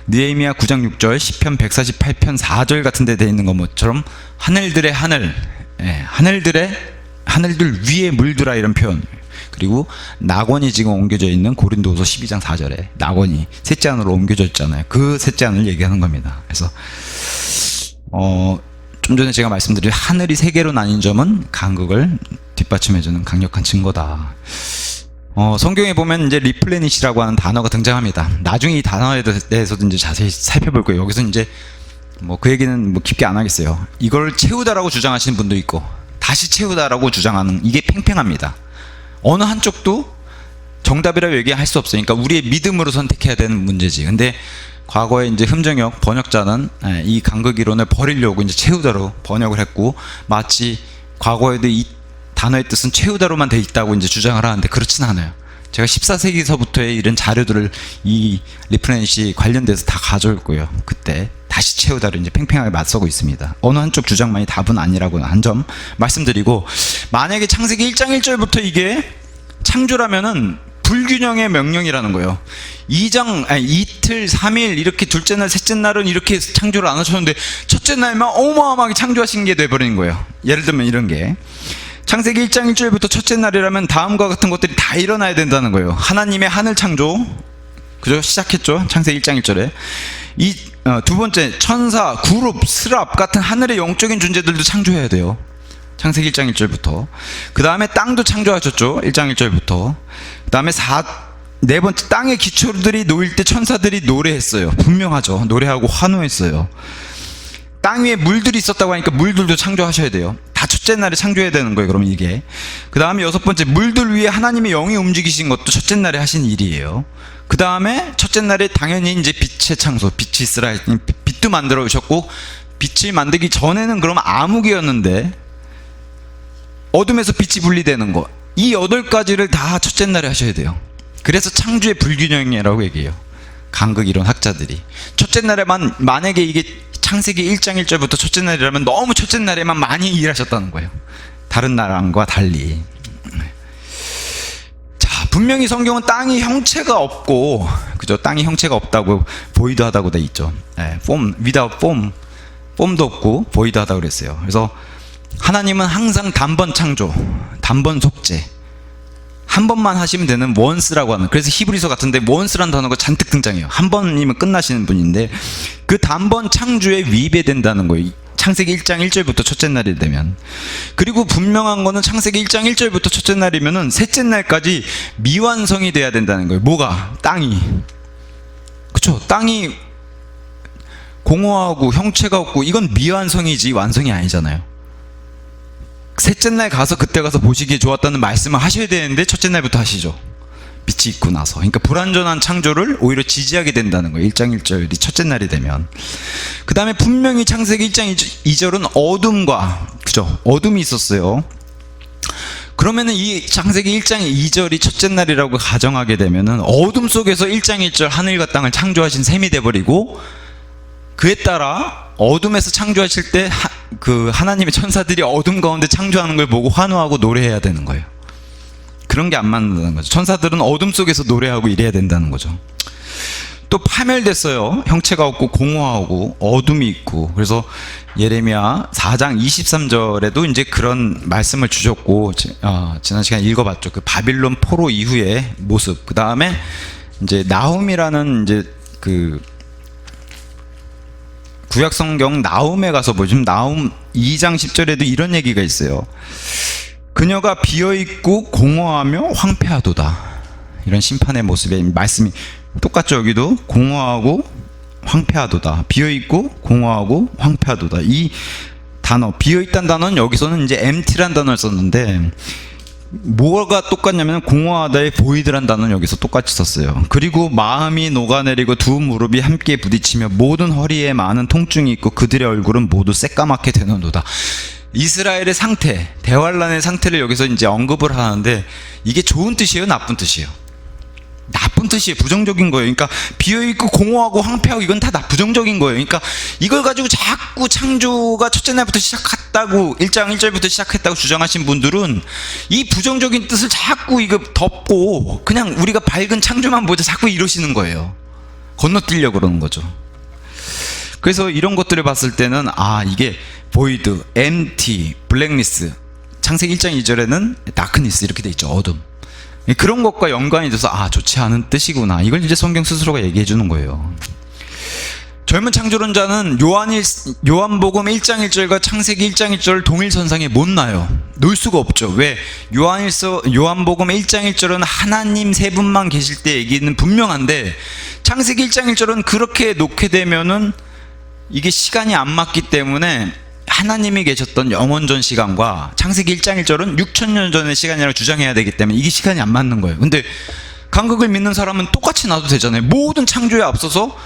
느헤미야 9장 6절, 시편 148편 4절 같은 데 되어 있는 것처럼 하늘들의 하늘, 하늘들 위에 물들아, 이런 표현. 그리고 낙원이 지금 옮겨져 있는 고린도후서 12장 4절에 낙원이 셋째 하늘로 옮겨져 있잖아요. 그 셋째 하늘을 얘기하는 겁니다. 그래서 좀 전에 제가 말씀드린 하늘이 세 개로 나뉜 점은 간극을 뒷받침해주는 강력한 증거다. 성경에 보면 이제 리플레니시라고 하는 단어가 등장합니다. 나중에 이 단어에 대해서도 이제 자세히 살펴볼 거예요. 여기서 이제 뭐 그 얘기는 뭐 깊게 안 하겠어요. 이걸 채우다라고 주장하시는 분도 있고 다시 채우다라고 주장하는, 이게 팽팽합니다. 어느 한쪽도 정답이라고 얘기할 수 없어요. 그러니까 우리의 믿음으로 선택해야 되는 문제지. 근데 과거에 이제 흠정혁 번역자는 이 간극 이론을 버리려고 이제 최후다로 번역을 했고, 마치 과거에도 이 단어의 뜻은 최후다로만 돼 있다고 이제 주장을 하는데 그렇진 않아요. 제가 14세기서부터의 이런 자료들을 이 리프렌시 관련돼서 다 가져올 거예요. 그때 다시 최후다로 이제 팽팽하게 맞서고 있습니다. 어느 한쪽 주장만이 답은 아니라고 한 점 말씀드리고, 만약에 창세기 1장 1절부터 이게 창조라면은 불균형의 명령이라는 거예요. 2장, 이틀, 3일, 이렇게 둘째 날, 셋째 날은 이렇게 창조를 안 하셨는데 첫째 날만 어마어마하게 창조하신 게 돼버리는 거예요. 예를 들면 이런 게, 창세기 1장 1절부터 첫째 날이라면 다음과 같은 것들이 다 일어나야 된다는 거예요. 하나님의 하늘 창조, 그죠? 시작했죠. 창세기 1장 1절에. 두 번째, 천사, 그룹, 스랍 같은 하늘의 영적인 존재들도 창조해야 돼요. 창세기 1장 1절부터. 그 다음에 땅도 창조하셨죠. 1장 1절부터. 그 다음에 네 번째, 땅의 기초들이 놓일 때 천사들이 노래했어요. 분명하죠. 노래하고 환호했어요. 땅 위에 물들이 있었다고 하니까 물들도 창조하셔야 돼요. 다 첫째 날에 창조해야 되는 거예요. 그러면 이게. 그 다음에 여섯 번째, 물들 위에 하나님의 영이 움직이신 것도 첫째 날에 하신 일이에요. 그 다음에 첫째 날에 당연히 이제 빛의 창조, 빛이 있으라 했더니 빛도 만들어 오셨고, 빛을 만들기 전에는 그럼 암흑이었는데 어둠에서 빛이 분리되는 거, 이 8가지를 다 첫째 날에 하셔야 돼요. 그래서 창조의 불균형이라고 얘기해요. 간극 이론 학자들이. 첫째 날에만, 만약에 이게 창세기 1장 1절부터 첫째 날이라면 너무 첫째 날에만 많이 일하셨다는 거예요. 다른 나라과 달리. 자, 분명히 성경은 땅이 형체가 없고, 그죠? 땅이 형체가 없다고, 보이드하다고 돼 있죠. form, without form, form도 없고 보이드하다고 그랬어요. 그래서 하나님은 항상 단번 창조, 단번 속죄, 한 번만 하시면 되는 once라고 하는, 그래서 히브리서 같은데 once라는 단어가 잔뜩 등장해요. 한 번이면 끝나시는 분인데 그 단번 창조에 위배된다는 거예요. 창세기 1장 1절부터 첫째 날이 되면. 그리고 분명한 거는 창세기 1장 1절부터 첫째 날이면은 셋째 날까지 미완성이 돼야 된다는 거예요. 뭐가? 땅이. 그쵸? 땅이 공허하고 형체가 없고 이건 미완성이지 완성이 아니잖아요. 셋째 날 가서 그때 가서 보시기에 좋았다는 말씀을 하셔야 되는데 첫째 날부터 하시죠. 빛이 있고 나서. 그러니까 불완전한 창조를 오히려 지지하게 된다는 거예요. 1장 1절이 첫째 날이 되면. 그 다음에 분명히 창세기 1장 2절은 어둠과, 그죠? 어둠이 있었어요. 그러면은 이 창세기 1장 2절이 첫째 날이라고 가정하게 되면은 어둠 속에서 1장 1절 하늘과 땅을 창조하신 셈이 돼버리고, 그에 따라 어둠에서 창조하실 때 그 하나님의 천사들이 어둠 가운데 창조하는 걸 보고 환호하고 노래해야 되는 거예요. 그런 게 안 맞는다는 거죠. 천사들은 어둠 속에서 노래하고 이래야 된다는 거죠. 또 파멸됐어요. 형체가 없고 공허하고 어둠이 있고. 그래서 예레미야 4장 23절에도 이제 그런 말씀을 주셨고, 지난 시간에 읽어봤죠. 그 바빌론 포로 이후의 모습. 그 다음에 이제 나훔이라는 이제 그 구약 성경 나훔에 가서 보시면 나훔 2장 10절에도 이런 얘기가 있어요. 그녀가 비어있고 공허하며 황폐하도다. 이런 심판의 모습의 말씀이 똑같죠. 여기도 공허하고 황폐하도다. 비어있고 공허하고 황폐하도다. 이 단어, 비어있다는 단어는 여기서는 이제 empty란 단어를 썼는데, 뭐가 똑같냐면 공허하다의 보이드란 단어는 여기서 똑같이 썼어요. 그리고 마음이 녹아내리고 두 무릎이 함께 부딪히며 모든 허리에 많은 통증이 있고 그들의 얼굴은 모두 새까맣게 되는도다. 이스라엘의 상태, 대환란의 상태를 여기서 이제 언급을 하는데, 이게 좋은 뜻이에요, 나쁜 뜻이에요? 나쁜 뜻이에요. 부정적인 거예요. 그러니까 비어있고 공허하고 황폐하고 이건 다 부정적인 거예요. 그러니까 이걸 가지고 자꾸 창조가 첫째 날부터 시작했다고, 1장 1절부터 시작했다고 주장하신 분들은 이 부정적인 뜻을 자꾸 이거 덮고 그냥 우리가 밝은 창조만 보자 자꾸 이러시는 거예요. 건너뛰려고 그러는 거죠. 그래서 이런 것들을 봤을 때는 이게 void, empty, blackness, 창세기 1장 2절에는 darkness 이렇게 돼 있죠. 어둠. 그런 것과 연관이 돼서 좋지 않은 뜻이구나. 이걸 이제 성경 스스로가 얘기해 주는 거예요. 젊은 창조론자는 요한복음 1장 1절과 창세기 1장 1절을 동일선상에 못 놔요. 놓을 수가 없죠. 왜? 요한복음 1장 1절은 하나님 세 분만 계실 때 얘기는 분명한데, 창세기 1장 1절은 그렇게 놓게 되면은 이게 시간이 안 맞기 때문에 하나님이 계셨던 영원전 시간과 창세기 1장 1절은 6,000년 전의 시간이라고 주장해야 되기 때문에 이게 시간이 안 맞는 거예요. 근데 간극을 믿는 사람은 똑같이 놔도 되잖아요. 모든 창조에 앞서서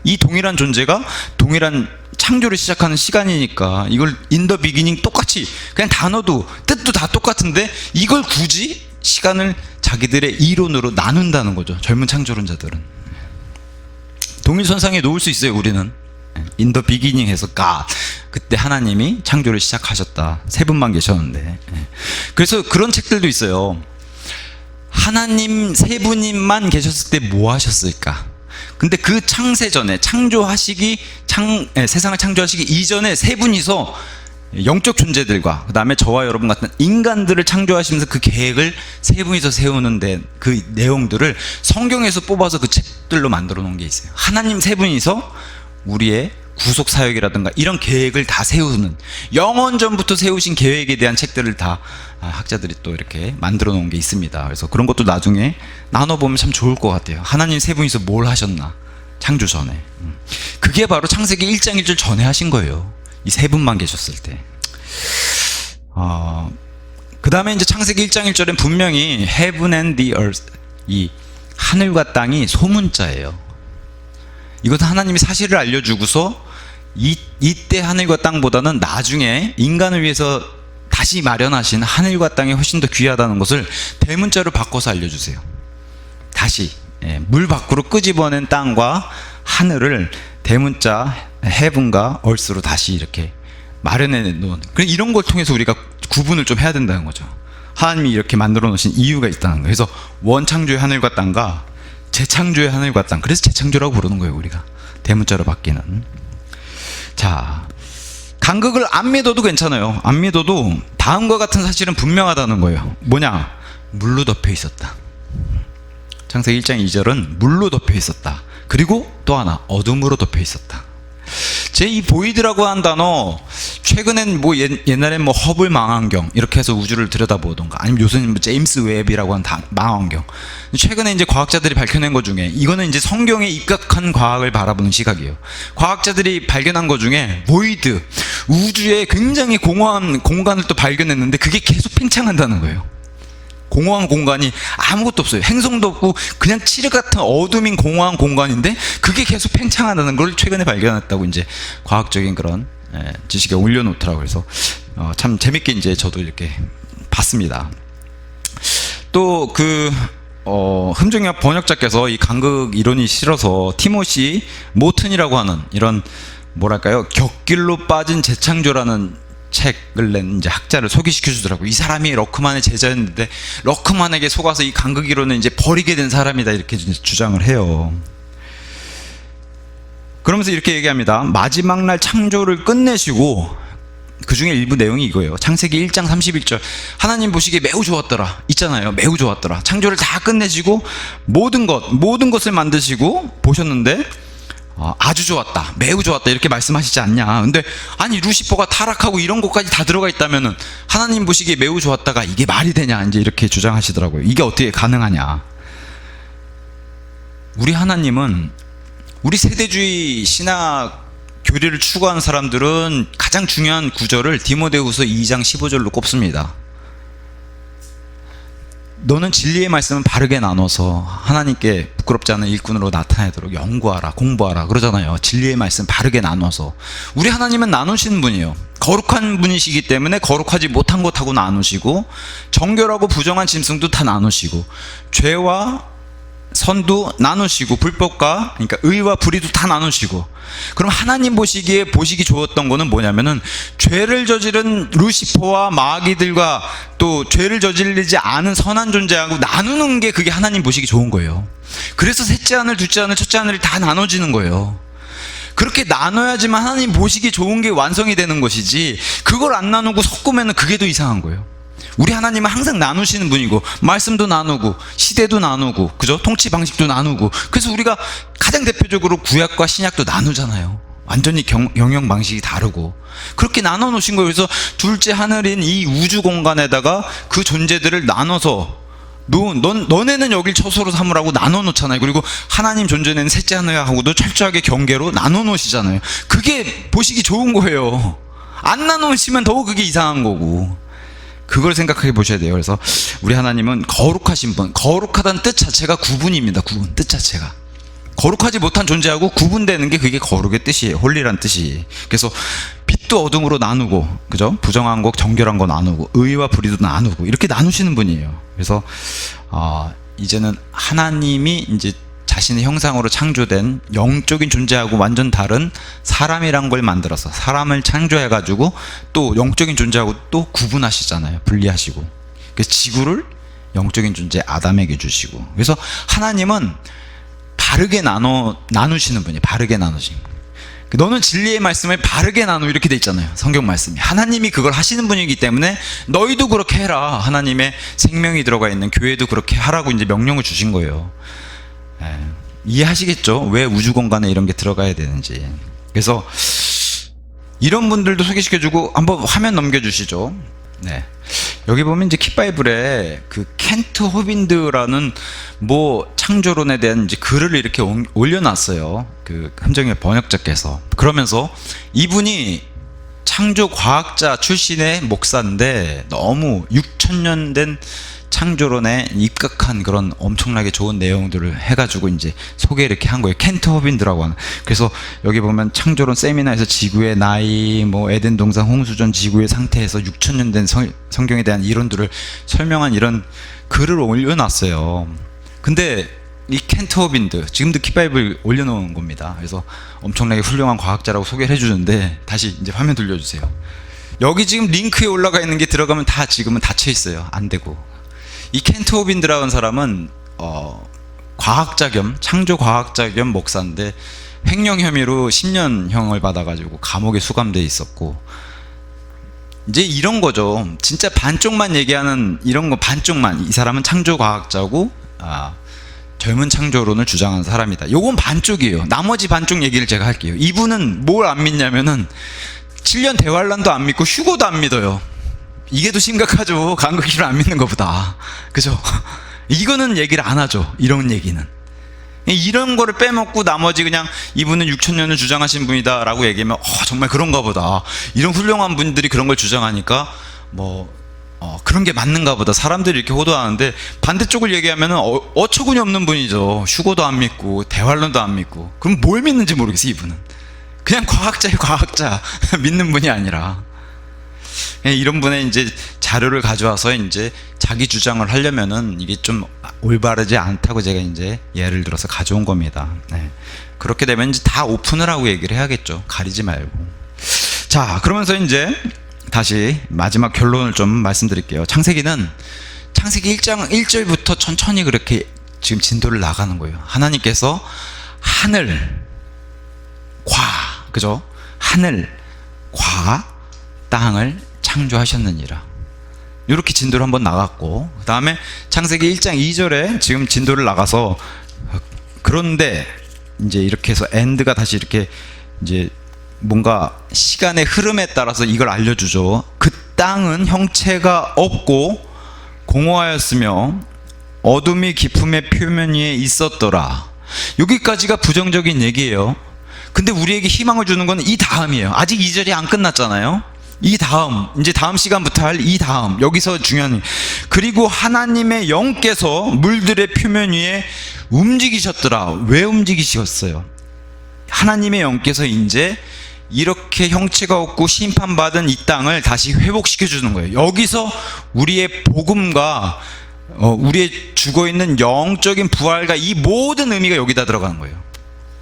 이 동일한 존재가 동일한 창조를 시작하는 시간이니까 이걸 in the beginning 똑같이 그냥 단어도 뜻도 다 똑같은데 이걸 굳이 시간을 자기들의 이론으로 나눈다는 거죠. 젊은 창조론자들은. 동일선상에 놓을 수 있어요. 우리는 in the beginning 해서 God, 그때 하나님이 창조를 시작하셨다. 세 분만 계셨는데. 그래서 그런 책들도 있어요. 하나님 세 분님만 계셨을 때 뭐 하셨을까? 근데 그 창세 전에 세상을 창조하시기 이전에 세 분이서 영적 존재들과 그 다음에 저와 여러분 같은 인간들을 창조하시면서 그 계획을 세 분이서 세우는데 그 내용들을 성경에서 뽑아서 그 책들로 만들어 놓은 게 있어요. 하나님 세 분이서 우리의 구속 사역이라든가 이런 계획을 다 세우는, 영원 전부터 세우신 계획에 대한 책들을 다 학자들이 또 이렇게 만들어 놓은 게 있습니다. 그래서 그런 것도 나중에 나눠보면 참 좋을 것 같아요. 하나님 세 분이서 뭘 하셨나, 창조 전에. 그게 바로 창세기 1장 1절 전에 하신 거예요. 이 세 분만 계셨을 때. 그 다음에 이제 창세기 1장 1절엔 분명히 heaven and the earth, 이 하늘과 땅이 소문자예요. 이것은 하나님이 사실을 알려주고서 이때 하늘과 땅보다는 나중에 인간을 위해서 다시 마련하신 하늘과 땅이 훨씬 더 귀하다는 것을 대문자로 바꿔서 알려주세요. 다시 물 밖으로 끄집어낸 땅과 하늘을 대문자 heaven과 earth로 다시 이렇게 마련해 놓은, 이런 걸 통해서 우리가 구분을 좀 해야 된다는 거죠. 하나님이 이렇게 만들어 놓으신 이유가 있다는 거예요. 그래서 원창조의 하늘과 땅과 재창조의 하늘과 땅, 그래서 재창조라고 부르는 거예요. 우리가 대문자로 바뀌는. 자, 간극을 안 믿어도 괜찮아요. 안 믿어도 다음과 같은 사실은 분명하다는 거예요. 뭐냐? 물로 덮여 있었다. 창세기 1장 2절은 물로 덮여 있었다. 그리고 또 하나, 어둠으로 덮여 있었다. 제 이 보이드라고 한 단어, 최근엔 뭐 옛날엔 뭐 허블 망원경 이렇게 해서 우주를 들여다보던가, 아니면 요새는 뭐 제임스 웹이라고 한 망원경. 최근에 이제 과학자들이 밝혀낸 것 중에, 이거는 이제 성경에 입각한 과학을 바라보는 시각이에요. 과학자들이 발견한 것 중에 보이드, 우주에 굉장히 공허한 공간을 또 발견했는데 그게 계속 팽창한다는 거예요. 공허한 공간이 아무것도 없어요. 행성도 없고 그냥 칠흑 같은 어둠인 공허한 공간인데 그게 계속 팽창한다는 걸 최근에 발견했다고 이제 과학적인 그런 지식에 올려놓더라고요. 그래서 참 재밌게 이제 저도 이렇게 봤습니다. 또 흠정역 번역자께서 이 간극 이론이 싫어서 티모시 모튼이라고 하는 이런 뭐랄까요, 격길로 빠진 재창조라는 책을 낸 이제 학자를 소개시켜 주더라고요. 이 사람이 러크만의 제자였는데 러크만에게 속아서 이 간극 이론을 이제 버리게 된 사람이다, 이렇게 주장을 해요. 그러면서 이렇게 얘기합니다. 마지막 날 창조를 끝내시고, 그 중에 일부 내용이 이거예요. 창세기 1장 31절, 하나님 보시기에 매우 좋았더라 있잖아요. 매우 좋았더라. 창조를 다 끝내시고 모든 것을 만드시고 보셨는데 아주 좋았다, 매우 좋았다, 이렇게 말씀하시지 않냐. 근데 아니 루시퍼가 타락하고 이런 것까지 다 들어가 있다면은 하나님 보시기에 매우 좋았다가 이게 말이 되냐, 이제 이렇게 주장하시더라고요. 이게 어떻게 가능하냐. 우리 하나님은, 우리 세대주의 신학 교리를 추구하는 사람들은 가장 중요한 구절을 디모데후서 2장 15절로 꼽습니다. 너는 진리의 말씀은 바르게 나눠서 하나님께 부끄럽지 않은 일꾼으로 나타내도록 연구하라, 공부하라 그러잖아요. 진리의 말씀 바르게 나눠서. 우리 하나님은 나누시는 분이에요. 거룩한 분이시기 때문에 거룩하지 못한 것하고 나누시고, 정결하고 부정한 짐승도 다 나누시고, 죄와 선도 나누시고, 불법과, 그러니까 의와 불의도 다 나누시고. 그럼 하나님 보시기 좋았던 거는 뭐냐면은, 죄를 저지른 루시퍼와 마귀들과 또 죄를 저지르지 않은 선한 존재하고 나누는 게, 그게 하나님 보시기 좋은 거예요. 그래서 셋째 하늘, 둘째 하늘, 첫째 하늘이 다 나눠지는 거예요. 그렇게 나눠야지만 하나님 보시기 좋은 게 완성이 되는 것이지, 그걸 안 나누고 섞으면 그게 더 이상한 거예요. 우리 하나님은 항상 나누시는 분이고, 말씀도 나누고, 시대도 나누고, 그죠? 통치 방식도 나누고. 그래서 우리가 가장 대표적으로 구약과 신약도 나누잖아요. 완전히 경영 방식이 다르고. 그렇게 나눠 놓으신 거예요. 그래서 둘째 하늘인 이 우주 공간에다가 그 존재들을 나눠서, 너네는 여길 처소로 삼으라고 나눠 놓잖아요. 그리고 하나님 존재는 셋째 하늘하고도 철저하게 경계로 나눠 놓으시잖아요. 그게 보시기 좋은 거예요. 안 나누시면 더 그게 이상한 거고. 그걸 생각해 보셔야 돼요. 그래서 우리 하나님은 거룩하신 분, 거룩하다는 뜻 자체가 구분입니다. 구분, 뜻 자체가. 거룩하지 못한 존재하고 구분되는 게 그게 거룩의 뜻이에요. 홀리란 뜻이. 그래서 빛도 어둠으로 나누고, 그죠? 부정한 거, 정결한 거 나누고, 의와 불의도 나누고, 이렇게 나누시는 분이에요. 그래서, 이제는 하나님이 이제 자신의 형상으로 창조된 영적인 존재하고 완전 다른 사람이란 걸 만들어서 사람을 창조해가지고 또 영적인 존재하고 또 구분하시잖아요. 분리하시고. 그래서 지구를 영적인 존재 아담에게 주시고. 그래서 하나님은 바르게 나누시는 분이에요. 바르게 나누신 분. 너는 진리의 말씀을 바르게 나누 이렇게 돼 있잖아요. 성경 말씀이. 하나님이 그걸 하시는 분이기 때문에 너희도 그렇게 해라. 하나님의 생명이 들어가 있는 교회도 그렇게 하라고 이제 명령을 주신 거예요. 이해하시겠죠? 왜 우주 공간에 이런 게 들어가야 되는지. 그래서 이런 분들도 소개시켜주고 한번 화면 넘겨주시죠. 네. 여기 보면 이제 킥바이블에 그 켄트 호빈드라는 뭐 창조론에 대한 이제 글을 이렇게 올려놨어요. 그 함정의 번역자께서. 그러면서 이분이 창조 과학자 출신의 목사인데 너무 6,000년 된 창조론에 입각한 그런 엄청나게 좋은 내용들을 해가지고 이제 소개 이렇게 한 거예요. 켄트 호빈드라고 하는. 그래서 여기 보면 창조론 세미나에서 지구의 나이, 뭐 에덴 동산 홍수전 지구의 상태에서 6,000년 된 성경에 대한 이론들을 설명한 이런 글을 올려놨어요. 근데 이 켄트 호빈드 지금도 킥바이블 올려놓은 겁니다. 그래서 엄청나게 훌륭한 과학자라고 소개를 해주는데 다시 이제 화면 돌려주세요. 여기 지금 링크에 올라가 있는 게 들어가면 다 지금은 닫혀 있어요. 안 되고. 이 켄트 호빈드라는 사람은 과학자 겸 창조 과학자 겸 목사인데 횡령 혐의로 10년형을 받아가지고 감옥에 수감돼 있었고, 이제 이런 거죠. 진짜 반쪽만 얘기하는 이런 거 반쪽만. 이 사람은 창조 과학자고 젊은 창조론을 주장하는 사람이다. 요건 반쪽이에요. 나머지 반쪽 얘기를 제가 할게요. 이분은 뭘 안 믿냐면은 7년 대환란도 안 믿고 휴고도 안 믿어요. 이게 더 심각하죠. 간극기를 안 믿는 것보다. 그죠? 이거는 얘기를 안 하죠. 이런 얘기는. 이런 거를 빼먹고 나머지 그냥 이분은 6,000년을 주장하신 분이다 라고 얘기하면 정말 그런가 보다. 이런 훌륭한 분들이 그런 걸 주장하니까 그런 게 맞는가 보다. 사람들이 이렇게 호도하는데 반대쪽을 얘기하면 어처구니 없는 분이죠. 휴고도 안 믿고 대환란도 안 믿고. 그럼 뭘 믿는지 모르겠어요. 이분은 그냥 과학자예요. 과학자. 믿는 분이 아니라. 이런 분의 이제 자료를 가져와서 이제 자기 주장을 하려면은 이게 좀 올바르지 않다고 제가 이제 예를 들어서 가져온 겁니다. 네. 그렇게 되면 이제 다 오픈을 하고 얘기를 해야겠죠. 가리지 말고. 자, 그러면서 이제 다시 마지막 결론을 좀 말씀드릴게요. 창세기 1장 1절부터 천천히 그렇게 지금 진도를 나가는 거예요. 하나님께서 하늘, 그죠? 하늘, 땅을 창조하셨느니라. 이렇게 진도를 한번 나갔고, 그 다음에 창세기 1장 2절에 지금 진도를 나가서 그런데 이제 이렇게 해서 엔드가 다시 이렇게 이제 뭔가 시간의 흐름에 따라서 이걸 알려주죠. 그 땅은 형체가 없고 공허하였으며 어둠이 깊음의 표면 위에 있었더라. 여기까지가 부정적인 얘기예요. 근데 우리에게 희망을 주는 건 이 다음이에요. 아직 2절이 안 끝났잖아요. 이 다음, 이제 다음 시간부터 할 이 다음, 여기서 중요한, 그리고 하나님의 영께서 물들의 표면 위에 움직이셨더라. 왜 움직이셨어요? 하나님의 영께서 이제 이렇게 형체가 없고 심판받은 이 땅을 다시 회복시켜 주는 거예요. 여기서 우리의 복음과 우리의 죽어있는 영적인 부활과 이 모든 의미가 여기다 들어가는 거예요.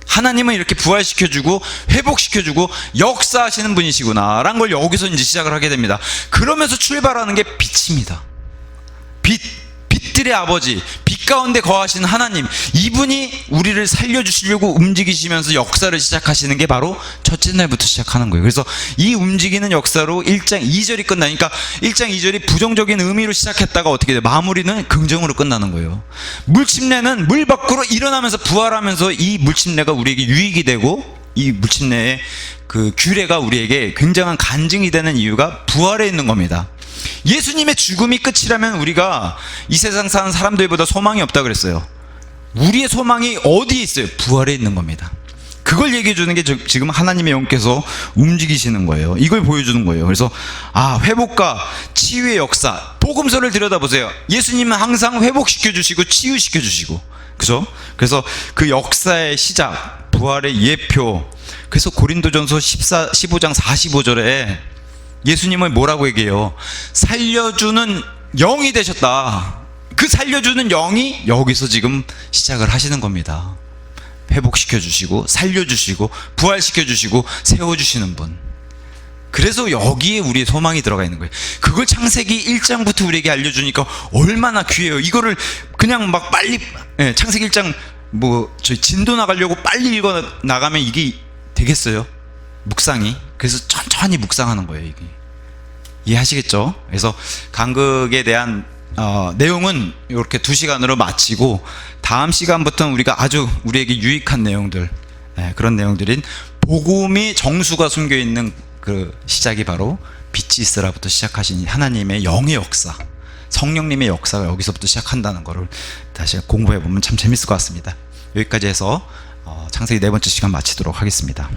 하나님은 이렇게 부활시켜주고 회복시켜주고 역사하시는 분이시구나 라는 걸 여기서 이제 시작을 하게 됩니다. 그러면서 출발하는 게 빛입니다. 빛들의 아버지, 빛 가운데 거하시는 하나님, 이분이 우리를 살려주시려고 움직이시면서 역사를 시작하시는 게 바로 첫째 날부터 시작하는 거예요. 그래서 이 움직이는 역사로 1장 2절이 끝나니까 1장 2절이 부정적인 의미로 시작했다가 어떻게 돼요? 마무리는 긍정으로 끝나는 거예요. 물침례는 물 밖으로 일어나면서 부활하면서 이 물침례가 우리에게 유익이 되고, 이 물침례의 그 규례가 우리에게 굉장한 간증이 되는 이유가 부활에 있는 겁니다. 예수님의 죽음이 끝이라면 우리가 이 세상 사는 사람들보다 소망이 없다 그랬어요. 우리의 소망이 어디에 있어요? 부활에 있는 겁니다. 그 그걸 얘기해 주는 게 지금 하나님의 영께서 움직이시는 거예요. 이걸 보여주는 거예요. 그래서 회복과 치유의 역사, 복음서를 들여다보세요. 예수님은 항상 회복시켜 주시고 치유시켜 주시고, 그죠? 그래서 그 역사의 시작, 부활의 예표. 그래서 고린도전서 15장 45절에 예수님을 뭐라고 얘기해요? 살려주는 영이 되셨다. 그 살려주는 영이 여기서 지금 시작을 하시는 겁니다. 회복시켜 주시고 살려주시고 부활시켜 주시고 세워주시는 분. 그래서 여기에 우리의 소망이 들어가 있는 거예요. 그걸 창세기 1장부터 우리에게 알려주니까 얼마나 귀해요. 이거를 그냥 막 빨리 창세기 1장 저희 진도 나가려고 빨리 읽어 나가면 이게 되겠어요? 묵상이. 그래서 천천히 묵상하는 거예요. 이게 이해하시겠죠? 그래서 간극에 대한 내용은 이렇게 2시간으로 마치고, 다음 시간부터는 우리가 아주 우리에게 유익한 내용들, 그런 내용들인 복음이 정수가 숨겨 있는 그 시작이 바로 빛이 있으라부터 시작하신 하나님의 영의 역사, 성령님의 역사가 여기서부터 시작한다는 거를 다시 공부해 보면 참 재밌을 것 같습니다. 여기까지 해서 창세기 4번째 시간 마치도록 하겠습니다.